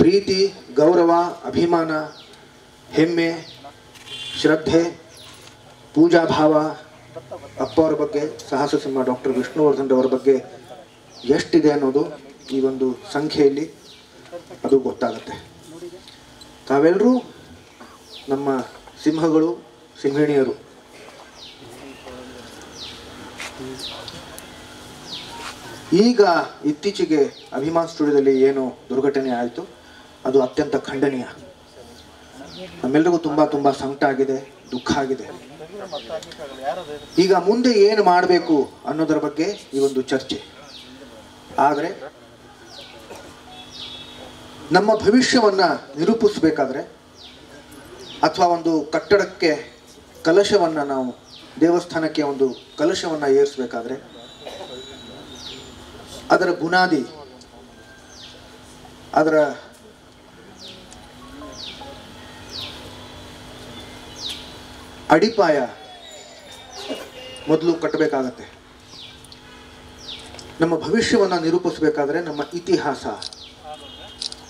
ಪ್ರೀತಿ, ಗೌರವ, ಅಭಿಮಾನ, ಹೆಮ್ಮೆ, ಶ್ರದ್ಧೆ, ಪೂಜಾಭಾವ ಅಪ್ಪ ಅವರ ಬಗ್ಗೆ, ಸಾಹಸ ಸಿಂಹ ಡಾಕ್ಟರ್ ವಿಷ್ಣುವರ್ಧನ್ ಅವರ ಬಗ್ಗೆ ಎಷ್ಟಿದೆ ಅನ್ನೋದು ಈ ಒಂದು ಸಂಖ್ಯೆಯಲ್ಲಿ ಅದು ಗೊತ್ತಾಗುತ್ತೆ. ತಾವೆಲ್ಲರೂ ನಮ್ಮ ಸಿಂಹಗಳು, ಸಿಂಹಿಣಿಯರು. ಈಗ ಇತ್ತೀಚೆಗೆ ಅಭಿಮಾನ್ ಸ್ಟುಡಿಯೋದಲ್ಲಿ ಏನು ದುರ್ಘಟನೆ ಆಯಿತು ಅದು ಅತ್ಯಂತ ಖಂಡನೀಯ. ನಮ್ಮೆಲ್ಲರಿಗೂ ತುಂಬ ಸಂಕಟ ಆಗಿದೆ, ದುಃಖ ಆಗಿದೆ. ಈಗ ಮುಂದೆ ಏನು ಮಾಡಬೇಕು ಅನ್ನೋದರ ಬಗ್ಗೆ ಈ ಒಂದು ಚರ್ಚೆ. ಆದರೆ ನಮ್ಮ ಭವಿಷ್ಯವನ್ನ ನಿರೂಪಿಸಬೇಕಾದ್ರೆ ಅಥವಾ ಒಂದು ಕಟ್ಟಡಕ್ಕೆ ಕಲಶವನ್ನ, ನಾವು ದೇವಸ್ಥಾನಕ್ಕೆ ಒಂದು ಕಲಶವನ್ನ ಏರಿಸಬೇಕಾದ್ರೆ ಅದರ ಬುನಾದಿ, ಅದರ ಅಡಿಪಾಯ ಮೊದಲು ಕಟ್ಟಬೇಕಾಗತ್ತೆ. ನಮ್ಮ ಭವಿಷ್ಯವನ್ನು ನಿರೂಪಿಸಬೇಕಾದ್ರೆ ನಮ್ಮ ಇತಿಹಾಸ,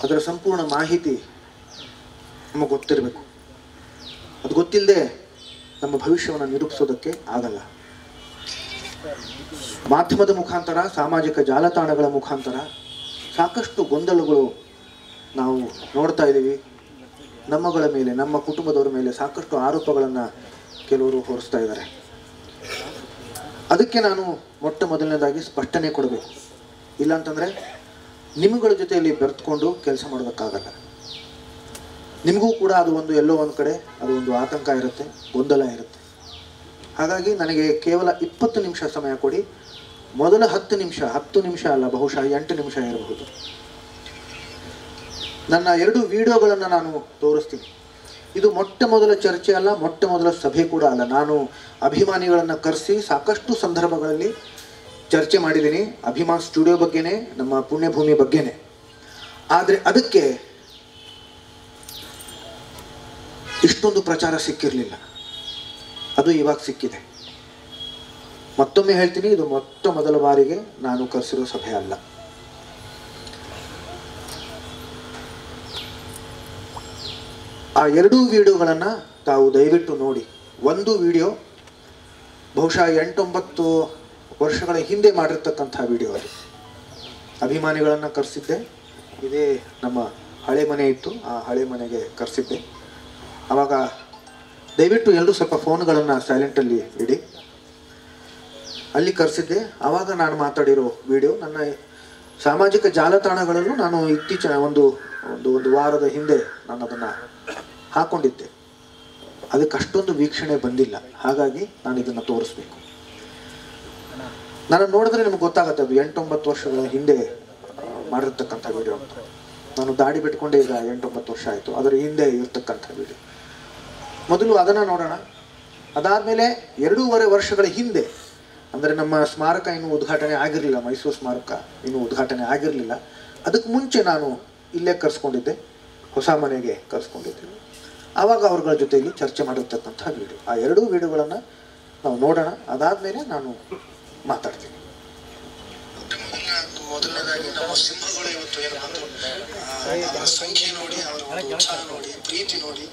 ಅದರ ಸಂಪೂರ್ಣ ಮಾಹಿತಿ ನಮಗೆ ಗೊತ್ತಿರಬೇಕು. ಅದು ಗೊತ್ತಿಲ್ಲದೆ ನಮ್ಮ ಭವಿಷ್ಯವನ್ನು ನಿರೂಪಿಸೋದಕ್ಕೆ ಆಗಲ್ಲ. ಮಾಧ್ಯಮದ ಮುಖಾಂತರ, ಸಾಮಾಜಿಕ ಜಾಲತಾಣಗಳ ಮುಖಾಂತರ ಸಾಕಷ್ಟು ಗೊಂದಲಗಳು ನಾವು ನೋಡ್ತಾ ಇದ್ದೀವಿ. ನಮ್ಮಗಳ ಮೇಲೆ, ನಮ್ಮ ಕುಟುಂಬದವರ ಮೇಲೆ ಸಾಕಷ್ಟು ಆರೋಪಗಳನ್ನು ಕೆಲವರು ಹೊರಿಸ್ತಾ ಇದ್ದಾರೆ. ಅದಕ್ಕೆ ನಾನು ಮೊದಲನೇದಾಗಿ ಸ್ಪಷ್ಟನೆ ಕೊಡಬೇಕು. ಇಲ್ಲಾಂತಂದರೆ ನಿಮ್ಮಗಳ ಜೊತೆಯಲ್ಲಿ ಬೆರೆತ್ಕೊಂಡು ಕೆಲಸ ಮಾಡೋದಕ್ಕಾಗಲ್ಲ. ನಿಮಗೂ ಕೂಡ ಅದು ಒಂದು ಎಲ್ಲೋ ಒಂದು ಕಡೆ ಅದು ಒಂದು ಆತಂಕ ಇರುತ್ತೆ, ಗೊಂದಲ ಇರುತ್ತೆ. ಹಾಗಾಗಿ ನನಗೆ ಕೇವಲ 20 ನಿಮಿಷ ಸಮಯ ಕೊಡಿ. ಮೊದಲ 10 ನಿಮಿಷ ಅಲ್ಲ, ಬಹುಶಃ 8 ನಿಮಿಷ ಇರಬಹುದು. ನನ್ನ 2 ವಿಡಿಯೋಗಳನ್ನು ನಾನು ತೋರಿಸ್ತೀನಿ. ಇದು ಮೊದಲ ಚರ್ಚೆ ಅಲ್ಲ, ಮೊದಲ ಸಭೆ ಕೂಡ ಅಲ್ಲ. ನಾನು ಅಭಿಮಾನಿಗಳನ್ನು ಕರೆಸಿ ಸಾಕಷ್ಟು ಸಂದರ್ಭಗಳಲ್ಲಿ ಚರ್ಚೆ ಮಾಡಿದ್ದೀನಿ. ಅಭಿಮಾನ್ ಸ್ಟುಡಿಯೋ ಬಗ್ಗೆನೇ, ನಮ್ಮ ಪುಣ್ಯಭೂಮಿ ಬಗ್ಗೆನೇ. ಆದರೆ ಅದಕ್ಕೆ ಇಷ್ಟೊಂದು ಪ್ರಚಾರ ಸಿಕ್ಕಿರಲಿಲ್ಲ. ಅದು ಇವಾಗ ಸಿಕ್ಕಿದೆ. ಮತ್ತೊಮ್ಮೆ ಹೇಳ್ತೀನಿ, ಇದು ಮೊದಲ ಬಾರಿಗೆ ನಾನು ಕರೆಸಿರೋ ಸಭೆ ಅಲ್ಲ. ಆ 2 ವಿಡಿಯೋಗಳನ್ನು ತಾವು ದಯವಿಟ್ಟು ನೋಡಿ. ಒಂದು ವಿಡಿಯೋ ಬಹುಶಃ 8-9 ವರ್ಷಗಳ ಹಿಂದೆ ಮಾಡಿರ್ತಕ್ಕಂಥ ವಿಡಿಯೋ. ಅದು ಅಭಿಮಾನಿಗಳನ್ನು ಕರೆಸಿದ್ದೆ. ಇದೇ ನಮ್ಮ ಹಳೆ ಮನೆ ಇತ್ತು, ಆ ಹಳೆ ಮನೆಗೆ ಕರೆಸಿದ್ದೆ. ಆವಾಗ ದಯವಿಟ್ಟು ಎಲ್ಲರೂ ಸ್ವಲ್ಪ ಫೋನ್ಗಳನ್ನು ಸೈಲೆಂಟಲ್ಲಿ ಇಡಿ. ಅಲ್ಲಿ ಕರೆಸಿದ್ದೆ. ಆವಾಗ ನಾನು ಮಾತಾಡಿರೋ ವಿಡಿಯೋ ನನ್ನ ಸಾಮಾಜಿಕ ಜಾಲತಾಣಗಳಲ್ಲೂ ನಾನು ಇತ್ತೀಚಿನ ಒಂದು ವಾರದ ಹಿಂದೆ ನಾನು ಅದನ್ನು ಹಾಕ್ಕೊಂಡಿದ್ದೆ. ಅದಕ್ಕೆ ಅಷ್ಟೊಂದು ವೀಕ್ಷಣೆ ಬಂದಿಲ್ಲ. ಹಾಗಾಗಿ ನಾನು ಇದನ್ನು ತೋರಿಸ್ಬೇಕು. ನಾನು ನೋಡಿದ್ರೆ ನಿಮ್ಗೆ ಗೊತ್ತಾಗುತ್ತೆ ಅದು 8-9 ವರ್ಷಗಳ ಹಿಂದೆ ಮಾಡಿರ್ತಕ್ಕಂಥ ವಿಡಿಯೋ ಅಂತ. ನಾನು ದಾಡಿ ಬಿಟ್ಕೊಂಡೆ ಈಗ 8-9 ವರ್ಷ ಆಯಿತು. ಅದರ ಹಿಂದೆ ಇರ್ತಕ್ಕಂಥ ವಿಡಿಯೋ. ಮೊದಲು ಅದನ್ನು ನೋಡೋಣ. ಅದಾದಮೇಲೆ 2.5 ವರ್ಷಗಳ ಹಿಂದೆ, ಅಂದರೆ ನಮ್ಮ ಸ್ಮಾರಕ ಇನ್ನೂ ಉದ್ಘಾಟನೆ ಆಗಿರಲಿಲ್ಲ, ಮೈಸೂರು ಸ್ಮಾರಕ ಇನ್ನೂ ಉದ್ಘಾಟನೆ ಆಗಿರಲಿಲ್ಲ. ಅದಕ್ಕೆ ಮುಂಚೆ ನಾನು ಇಲ್ಲೇ ಕರೆಸ್ಕೊಂಡಿದ್ದೆ, ಹೊಸ ಮನೆಗೆ ಕರೆಸ್ಕೊಂಡಿದ್ದೆ. ಆವಾಗ ಅವ್ರಗಳ ಜೊತೆಯಲ್ಲಿ ಚರ್ಚೆ ಮಾಡಿರ್ತಕ್ಕಂಥ ವಿಡಿಯೋ. ಆ 2 ವಿಡಿಯೋಗಳನ್ನು ನಾವು ನೋಡೋಣ. ಅದಾದಮೇಲೆ ನಾನು ಮಾತಾಡ್ತೀನಿ. ಮೊದಲನೇದಾಗಿ ನಮ್ಮ ಸಿಂಹಗಳು ಇವತ್ತು ಏನು ಬಂದರು, ಅವರ ಸಂಖ್ಯೆ ನೋಡಿ, ಅವರ ಒಂದು ಉತ್ಸಾಹ ನೋಡಿ, ಪ್ರೀತಿ ನೋಡಿ,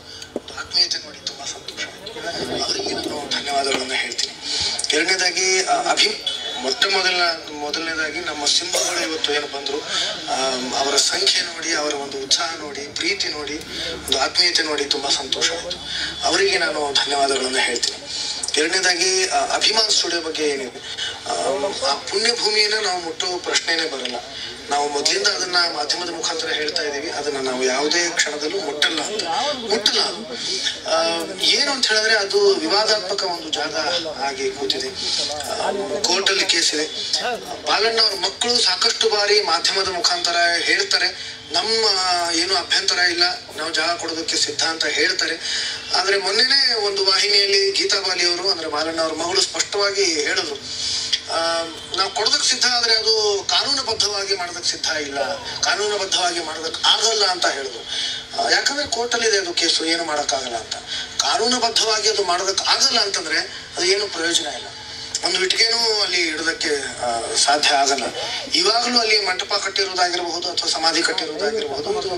ಆತ್ಮೀಯತೆ ನೋಡಿ ತುಂಬ ಸಂತೋಷ ಆಯಿತು. ಅವರಿಗೆ ನಾನು ಧನ್ಯವಾದಗಳನ್ನು ಹೇಳ್ತೀನಿ. ಎರಡನೇದಾಗಿ ಮೊದಲನೇದಾಗಿ ನಮ್ಮ ಸಿಂಹಗಳು ಇವತ್ತು ಏನು ಬಂದರು, ಅವರ ಸಂಖ್ಯೆ ನೋಡಿ, ಅವರ ಒಂದು ಉತ್ಸಾಹ ನೋಡಿ, ಪ್ರೀತಿ ನೋಡಿ, ಒಂದು ಆತ್ಮೀಯತೆ ನೋಡಿ ತುಂಬ ಸಂತೋಷ ಆಯಿತು. ಅವರಿಗೆ ನಾನು ಧನ್ಯವಾದಗಳನ್ನು ಹೇಳ್ತೀನಿ. ಎರಡನೇದಾಗಿ ಅಭಿಮಾನ್ ಸ್ಟುಡಿಯೋ ಬಗ್ಗೆ ಏನಿದೆ, ಆ ಪುಣ್ಯಭೂಮಿಯನ್ನು ನಾವು ಮುಟ್ಟೋ ಪ್ರಶ್ನೆನೇ ಬರಲ್ಲ. ನಾವು ಮೊದಲಿಂದ ಅದನ್ನ ಮಾಧ್ಯಮದ ಮುಖಾಂತರ ಹೇಳ್ತಾ ಇದ್ದೀವಿ. ಅದನ್ನ ನಾವು ಯಾವುದೇ ಕ್ಷಣದಲ್ಲೂ ಮುಟ್ಟಲ್ಲ. ಏನು ಅಂತ ಹೇಳಿದ್ರೆ ಅದು ವಿವಾದಾತ್ಮಕ ಒಂದು ಜಾಗ ಆಗಿ ಕೂತಿದೆ. ಕೋರ್ಟಲ್ಲಿ ಕೇಸಿದೆ. ಬಾಲಣ್ಣ ಅವ್ರ ಮಕ್ಕಳು ಸಾಕಷ್ಟು ಬಾರಿ ಮಾಧ್ಯಮದ ಮುಖಾಂತರ ಹೇಳ್ತಾರೆ, ನಮ್ಮ ಏನು ಅಭ್ಯಂತರ ಇಲ್ಲ, ನಾವು ಜಾಗ ಕೊಡೋದಕ್ಕೆ ಸಿದ್ಧ ಅಂತ ಹೇಳ್ತಾರೆ. ಆದ್ರೆ ಮೊನ್ನೆನೇ ಒಂದು ವಾಹಿನಿಯಲ್ಲಿ ಗೀತಾ ಬಾಲಿ ಅವರು, ಅಂದ್ರೆ ಬಾಲಣ್ಣ ಅವ್ರ ಮಗಳು, ಸ್ಪಷ್ಟವಾಗಿ ಹೇಳಿದ್ರು, ನಾವು ಕೊಡೋದಕ್ಕೆ ಸಿದ್ಧ ಆದ್ರೆ ಅದು ಕಾನೂನುಬದ್ಧವಾಗಿ ಮಾಡೋದಕ್ಕೆ ಸಿದ್ಧ ಇಲ್ಲ, ಕಾನೂನುಬದ್ಧವಾಗಿ ಮಾಡೋದಕ್ಕೆ ಆಗಲ್ಲ ಅಂತ ಹೇಳಿದ್ರು. ಯಾಕಂದ್ರೆ ಕೋರ್ಟಲ್ಲಿ ಇದೆ ಅದು ಕೇಸು, ಏನು ಮಾಡೋಕ್ಕಾಗಲ್ಲ ಅಂತ. ಕಾನೂನುಬದ್ಧವಾಗಿ ಅದು ಮಾಡೋದಕ್ಕೆ ಆಗಲ್ಲ ಅಂತಂದ್ರೆ ಅದು ಏನು ಪ್ರಯೋಜನ ಇಲ್ಲ. ಒಂದು ಇಟ್ಟಿಗೆನೂ ಅಲ್ಲಿ ಇಡೋದಕ್ಕೆ ಸಾಧ್ಯ ಆಗಲ್ಲ. ಇವಾಗಲೂ ಅಲ್ಲಿ ಮಂಟಪ ಕಟ್ಟಿರುವುದಾಗಿರಬಹುದು ಅಥವಾ ಸಮಾಧಿ ಕಟ್ಟಿರುವುದಾಗಿರಬಹುದು, ಅದು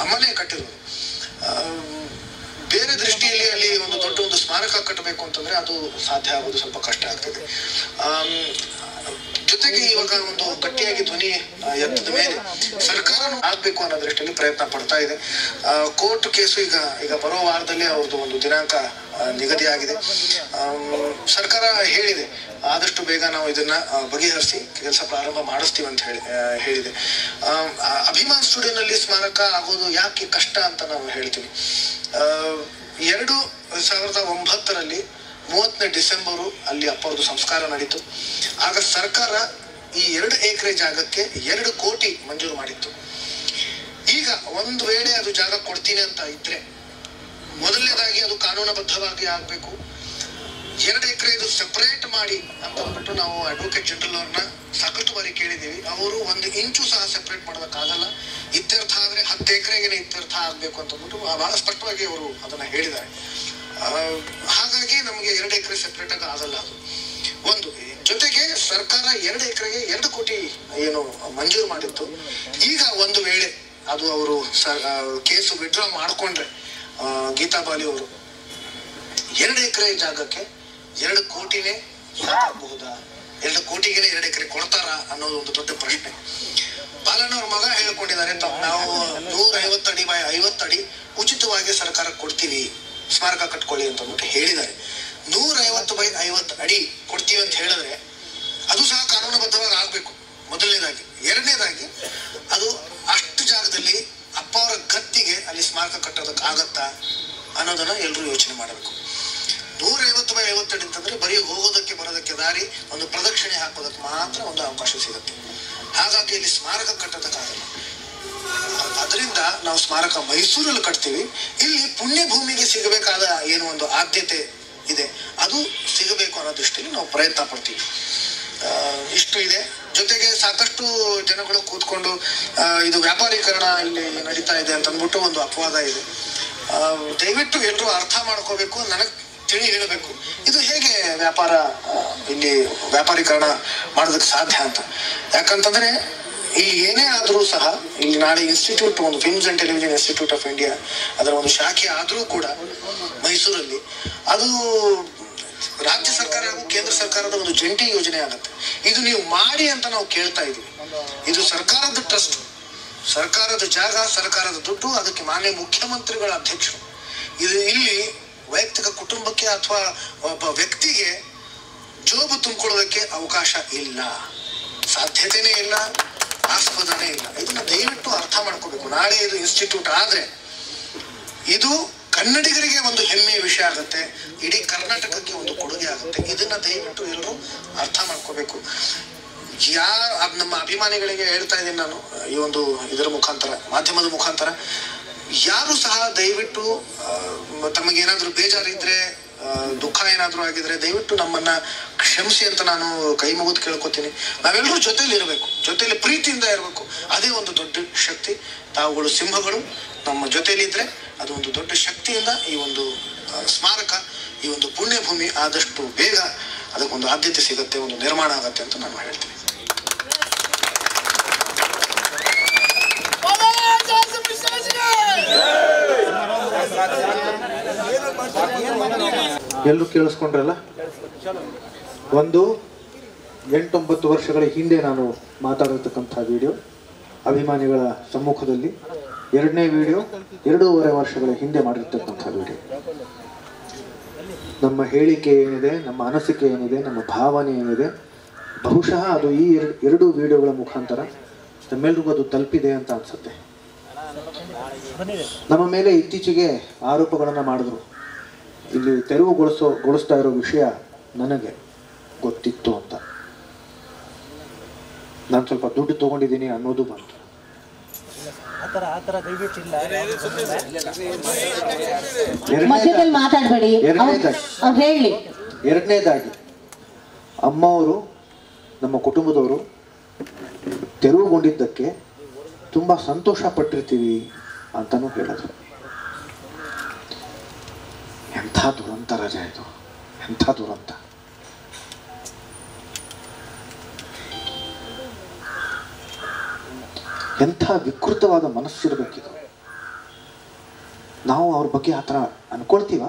ಅಮ್ಮನೇ ಕಟ್ಟಿರೋದು. ಬೇರೆ ದೃಷ್ಟಿಯಲ್ಲಿ ಅಲ್ಲಿ ಒಂದು ಸ್ಮಾರಕ ಕಟ್ಟಬೇಕು ಅಂತಂದ್ರೆ ಅದು ಸಾಧ್ಯ ಆಗೋದು ಸ್ವಲ್ಪ ಕಷ್ಟ ಆಗ್ತದೆ. ಜೊತೆಗೆ ಇವಾಗ ಒಂದು ಗಟ್ಟಿಯಾಗಿ ಧ್ವನಿ ಎತ್ತದ ಮೇಲೆ ಸರ್ಕಾರ ಆಗ್ಬೇಕು ಅನ್ನೋ ದೃಷ್ಟಿಯಲ್ಲಿ ಪ್ರಯತ್ನ ಪಡ್ತಾ ಇದೆ. ಕೋರ್ಟ್ ಕೇಸು ಈಗ ಬರೋ ವಾರದಲ್ಲಿ ಅವ್ರದ್ದು ಒಂದು ದಿನಾಂಕ ನಿಗದಿಯಾಗಿದೆ. ಸರ್ಕಾರ ಹೇಳಿದೆ ಆದಷ್ಟು ಬೇಗ ನಾವು ಇದನ್ನ ಬಗೆಹರಿಸಿ ಕೆಲಸ ಪ್ರಾರಂಭ ಮಾಡಿಸ್ತೀವಿ ಅಂತ ಹೇಳಿದೆ. ಅಭಿಮಾನ್ ಸ್ಟುಡಿಯೋನಲ್ಲಿ ಸ್ಮಾರಕ ಆಗೋದು ಯಾಕೆ ಕಷ್ಟ ಅಂತ ನಾವು ಹೇಳ್ತೀವಿ. 2009 30ನೇ ಡಿಸೆಂಬರು ಅಲ್ಲಿ ಅಪ್ಪವ್ರದ್ದು ಸಂಸ್ಕಾರ ನಡೀತು. ಆಗ ಸರ್ಕಾರ ಈ 2 ಎಕರೆ ಜಾಗಕ್ಕೆ 2 ಕೋಟಿ ಮಂಜೂರು ಮಾಡಿತ್ತು. ಈಗ ಒಂದು ವೇಳೆ ಅದು ಜಾಗ ಕೊಡ್ತೀನಿ ಅಂತ ಇದ್ರೆ ಮೊದಲನೇದಾಗಿ ಅದು ಕಾನೂನುಬದ್ಧವಾಗಿ ಆಗ್ಬೇಕು. 2 ಎಕರೆ ಇದು ಸೆಪರೇಟ್ ಮಾಡಿ ಅಂತ ಅಂದ್ಬಿಟ್ಟು ನಾವು ಅಡ್ವೊಕೇಟ್ ಜನರಲ್ ಅವ್ರನ್ನ ಸಾಕಷ್ಟು ಬಾರಿ ಕೇಳಿದೀವಿ. ಅವರು 1 ಇಂಚು ಸಹ ಸೆಪರೇಟ್ ಮಾಡೋದಕ್ಕಾಗಲ್ಲ. ಇತ್ಯರ್ಥ ಆದ್ರೆ 10 ಎಕರೆಗೆ ಇತ್ಯರ್ಥ ಆಗ್ಬೇಕು ಅಂತ ಅಂದ್ಬಿಟ್ಟು ಬಹಳ ಸ್ಪಷ್ಟವಾಗಿ ಅವರು ಅದನ್ನ ಹೇಳಿದ್ದಾರೆ. ಹಾಗಾಗಿ ನಮಗೆ 2 ಎಕರೆ ಸೆಪರೇಟ್ ಆಗಿ ಆಗಲ್ಲ ಅದು ಒಂದು. ಜೊತೆಗೆ ಸರ್ಕಾರ 2 ಎಕರೆಗೆ 2 ಕೋಟಿ ಏನು ಮಂಜೂರು ಮಾಡಿತ್ತು. ಈಗ ಒಂದು ವೇಳೆ ಅದು ಅವರು ಕೇಸು ವಿಡ್ರಾ ಮಾಡ್ಕೊಂಡ್ರೆ ಗೀತಾ ಬಾಲಿ ಅವರು 2 ಎಕರೆ ಜಾಗಕ್ಕೆ 2 ಕೋಟಿನೇ ಸಾಕಾಗಬಹುದಾ? 2 ಕೋಟಿಗೆ 2 ಎಕರೆ ಕೊಡ್ತಾರಾ ಅನ್ನೋದು ಒಂದು ದೊಡ್ಡ ಪ್ರಶ್ನೆ. ಬಾಲಣ್ಣವ್ರ ಮಗ ಹೇಳ್ಕೊಂಡಿದ್ದಾರೆ, ನಾವು 150 ಅಡಿ ಬೈ 50 ಅಡಿ ಉಚಿತವಾಗಿ ಸರ್ಕಾರ ಕೊಡ್ತೀವಿ, ಸ್ಮಾರಕ ಕಟ್ಕೊಳ್ಳಿ ಅಂತ ಅಂದ್ಬಿಟ್ಟು ಹೇಳಿದ್ದಾರೆ. 150 ಬೈ 50 ಅಡಿ ಕೊಡ್ತೀವಿ ಅಂತ ಹೇಳಿದ್ರೆ ಅದು ಸಹ ಕಾನೂನುಬದ್ಧವಾಗಿ ಆಗ್ಬೇಕು ಮೊದಲನೇದಾಗಿ. ಎರಡನೇದಾಗಿ ಅದು ಅಷ್ಟು ಜಾಗದಲ್ಲಿ ಅಪ್ಪ ಅವರ ಗತ್ತಿಗೆ ಅಲ್ಲಿ ಸ್ಮಾರಕ ಕಟ್ಟೋದಕ್ಕೆ ಆಗತ್ತಾ ಅನ್ನೋದನ್ನ ಎಲ್ಲರೂ ಯೋಚನೆ ಮಾಡಬೇಕು. 150 ಬೈ 50 ಅಡಿ ಅಂತಂದ್ರೆ ಬರೀ ಹೋಗೋದಕ್ಕೆ ಬರೋದಕ್ಕೆ ದಾರಿ, ಒಂದು ಪ್ರದಕ್ಷಿಣೆ ಹಾಕೋದಕ್ಕೆ ಮಾತ್ರ ಒಂದು ಅವಕಾಶ ಸಿಗುತ್ತೆ. ಹಾಗಾಗಿ ಇಲ್ಲಿ ಸ್ಮಾರಕ ಕಟ್ಟೋದಕ್ಕಾಗಲ್ಲ. ಅದರಿಂದ ನಾವು ಸ್ಮಾರಕ ಮೈಸೂರಲ್ಲಿ ಕಟ್ತೀವಿ. ಇಲ್ಲಿ ಪುಣ್ಯ ಭೂಮಿಗೆ ಸಿಗಬೇಕಾದ ಏನು ಒಂದು ಆದ್ಯತೆ ಇದೆ ಅದು ಸಿಗಬೇಕು ಅನ್ನೋ ದೃಷ್ಟಿಯಲ್ಲಿ ನಾವು ಪ್ರಯತ್ನ ಪಡ್ತೀವಿ. ಇಷ್ಟು ಇದೆ. ಜೊತೆಗೆ ಸಾಕಷ್ಟು ಜನಗಳು ಕೂತ್ಕೊಂಡು ಇದು ವ್ಯಾಪಾರೀಕರಣ ಇಲ್ಲಿ ನಡೀತಾ ಇದೆ ಅಂತ ಅಂದ್ಬಿಟ್ಟು ಒಂದು ಅಪವಾದ ಇದೆ. ದಯವಿಟ್ಟು ಎಲ್ಲರೂ ಅರ್ಥ ಮಾಡ್ಕೋಬೇಕು, ನನಗೆ ತಿಳಿ ಹೇಳಬೇಕು ಇದು ಹೇಗೆ ಇಲ್ಲಿ ವ್ಯಾಪಾರೀಕರಣ ಮಾಡೋದಕ್ಕೆ ಸಾಧ್ಯ ಅಂತ. ಯಾಕಂತಂದ್ರೆ ಇಲ್ಲಿ ಏನೇ ಆದ್ರೂ ಸಹ ಇಲ್ಲಿ ನಾಳೆ ಇನ್ಸ್ಟಿಟ್ಯೂಟ್, ಒಂದು films and television institute of India ಅದರ ಒಂದು ಶಾಖೆ ಆದ್ರೂ ಕೂಡ ಮೈಸೂರಲ್ಲಿ ಅದು ರಾಜ್ಯ ಸರ್ಕಾರ ಹಾಗೂ ಕೇಂದ್ರ ಸರ್ಕಾರದ ಒಂದು ಜಂಟಿ ಯೋಜನೆ ಆಗುತ್ತೆ. ಇದು ನೀವು ಮಾಡಿ ಅಂತ ನಾವು ಕೇಳ್ತಾ ಇದೀವಿ. ಇದು ಸರ್ಕಾರದ ಟ್ರಸ್ಟ್, ಸರ್ಕಾರದ ಜಾಗ, ಸರ್ಕಾರದ ದುಡ್ಡು, ಅದಕ್ಕೆ ಮಾನ್ಯ ಮುಖ್ಯಮಂತ್ರಿಗಳ ಅಧ್ಯಕ್ಷರು. ಇದು ಇಲ್ಲಿ ವೈಯಕ್ತಿಕ ಕುಟುಂಬಕ್ಕೆ ಅಥವಾ ಒಬ್ಬ ವ್ಯಕ್ತಿಗೆ ಜೋಬು ತುಂಬಿಕೊಳ್ಳೋದಕ್ಕೆ ಅವಕಾಶ ಇಲ್ಲ, ಸಾಧ್ಯತೆನೇ ಇಲ್ಲ, ಆಸ್ಪದನೇ ಇಲ್ಲ. ಇದನ್ನ ದಯವಿಟ್ಟು ಅರ್ಥ ಮಾಡ್ಕೋಬೇಕು. ನಾಳೆ ಇದು ಇನ್ಸ್ಟಿಟ್ಯೂಟ್ ಆದ್ರೆ ಇದು ಕನ್ನಡಿಗರಿಗೆ ಒಂದು ಹೆಮ್ಮೆಯ ವಿಷಯ ಆಗುತ್ತೆ, ಇಡೀ ಕರ್ನಾಟಕಕ್ಕೆ ಒಂದು ಕೊಡುಗೆ ಆಗುತ್ತೆ. ಇದನ್ನ ದಯವಿಟ್ಟು ಎಲ್ಲರೂ ಅರ್ಥ ಮಾಡ್ಕೋಬೇಕು. ನಮ್ಮ ಅಭಿಮಾನಿಗಳಿಗೆ ಹೇಳ್ತಾ ಇದ್ದೀನಿ ನಾನು ಈ ಒಂದು ಇದರ ಮುಖಾಂತರ, ಮಾಧ್ಯಮದ ಮುಖಾಂತರ, ಯಾರು ಸಹ ದಯವಿಟ್ಟು ತಮಗೇನಾದ್ರೂ ಬೇಜಾರಿದ್ರೆ, ದುಃಖ ಏನಾದ್ರೂ ಆಗಿದ್ರೆ ದಯವಿಟ್ಟು ನಮ್ಮನ್ನ ಕ್ಷಮಿಸಿ ಅಂತ ನಾನು ಕೈ ಮುಗಿದು ಕೇಳ್ಕೊತೀನಿ. ನಾವೆಲ್ಲರೂ ಜೊತೆಲಿ ಇರಬೇಕು, ಜೊತೆಲಿ ಪ್ರೀತಿಯಿಂದ ಇರಬೇಕು. ಅದೇ ಒಂದು ದೊಡ್ಡ ಶಕ್ತಿ. ತಾವುಗಳು ಸಿಂಹಗಳು ನಮ್ಮ ಜೊತೆಲಿ ಇದ್ರೆ ಅದು ಒಂದು ದೊಡ್ಡ ಶಕ್ತಿಯಿಂದ ಈ ಒಂದು ಸ್ಮಾರಕ, ಈ ಒಂದು ಪುಣ್ಯ ಭೂಮಿ ಆದಷ್ಟು ಬೇಗ ಅದಕ್ಕೊಂದು ಆದ್ಯತೆ ಸಿಗುತ್ತೆ, ಒಂದು ನಿರ್ಮಾಣ ಆಗತ್ತೆ ಅಂತ ನಾನು ಹೇಳ್ತೀನಿ. ಎಲ್ಲರೂ ಕೇಳಿಸ್ಕೊಂಡ್ರಲ್ಲ. ಒಂದು 8-9 ವರ್ಷಗಳ ಹಿಂದೆ ನಾನು ಮಾತಾಡಿರ್ತಕ್ಕಂಥ ವಿಡಿಯೋ ಅಭಿಮಾನಿಗಳ ಸಮ್ಮುಖದಲ್ಲಿ, ಎರಡನೇ ವಿಡಿಯೋ 2.5 ವರ್ಷಗಳ ಹಿಂದೆ ಮಾಡಿರ್ತಕ್ಕಂಥ ವಿಡಿಯೋ. ನಮ್ಮ ಹೇಳಿಕೆ ಏನಿದೆ, ನಮ್ಮ ಅನಿಸಿಕೆ ಏನಿದೆ, ನಮ್ಮ ಭಾವನೆ ಏನಿದೆ, ಬಹುಶಃ ಅದು ಈ 2 ವಿಡಿಯೋಗಳ ಮುಖಾಂತರ ನಮ್ಮೆಲ್ರಿಗೂ ಅದು ತಲುಪಿದೆ ಅಂತ ಅನ್ಸುತ್ತೆ. ನಮ್ಮ ಮೇಲೆ ಇತ್ತೀಚೆಗೆ ಆರೋಪಗಳನ್ನು ಮಾಡಿದ್ರು. ಇಲ್ಲಿ ತೆರವುಗೊಳಿಸ್ತಾ ಇರೋ ವಿಷಯ ನನಗೆ ಗೊತ್ತಿತ್ತು ಅಂತ. ನಾನು ಸ್ವಲ್ಪ ದುಡ್ಡು ತಗೊಂಡಿದ್ದೀನಿ ಅನ್ನೋದು ಬಂತು. ಎರಡನೇದಾಗಿ ಅಮ್ಮವರು, ನಮ್ಮ ಕುಟುಂಬದವರು ತೆರವುಗೊಂಡಿದ್ದಕ್ಕೆ ತುಂಬ ಸಂತೋಷ ಪಟ್ಟಿರ್ತೀವಿ ಅಂತಲೂ ಹೇಳಿದ್ರು. ಎಂಥ ದುರಂತ ರಜೆ ಇದು, ಎಂಥ ದುರಂತ. ಎಂಥ ವಿಕೃತವಾದ ಮನಸ್ಸು ಇರಬೇಕಿದು. ನಾವು ಅವ್ರ ಬಗ್ಗೆ ಆ ಥರ ಅನ್ಕೊಳ್ತೀವ?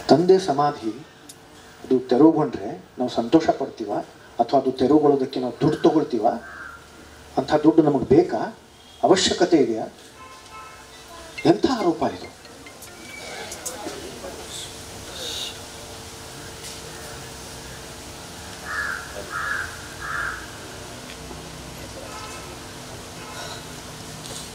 ತಂದೆ ಸಮಾಧಿ ಅದು ತೆರವುಗೊಂಡ್ರೆ ನಾವು ಸಂತೋಷ ಪಡ್ತೀವ, ಅಥವಾ ಅದು ತೆರವುಗೊಳ್ಳೋದಕ್ಕೆ ನಾವು ದುಡ್ಡು ತಗೊಳ್ತೀವ? ಅಂಥ ದುಡ್ಡು ನಮಗೆ ಬೇಕಾ? ಅವಶ್ಯಕತೆ ಇದೆಯಾ? ಎಂಥ ಆರೋಪ ಇದು?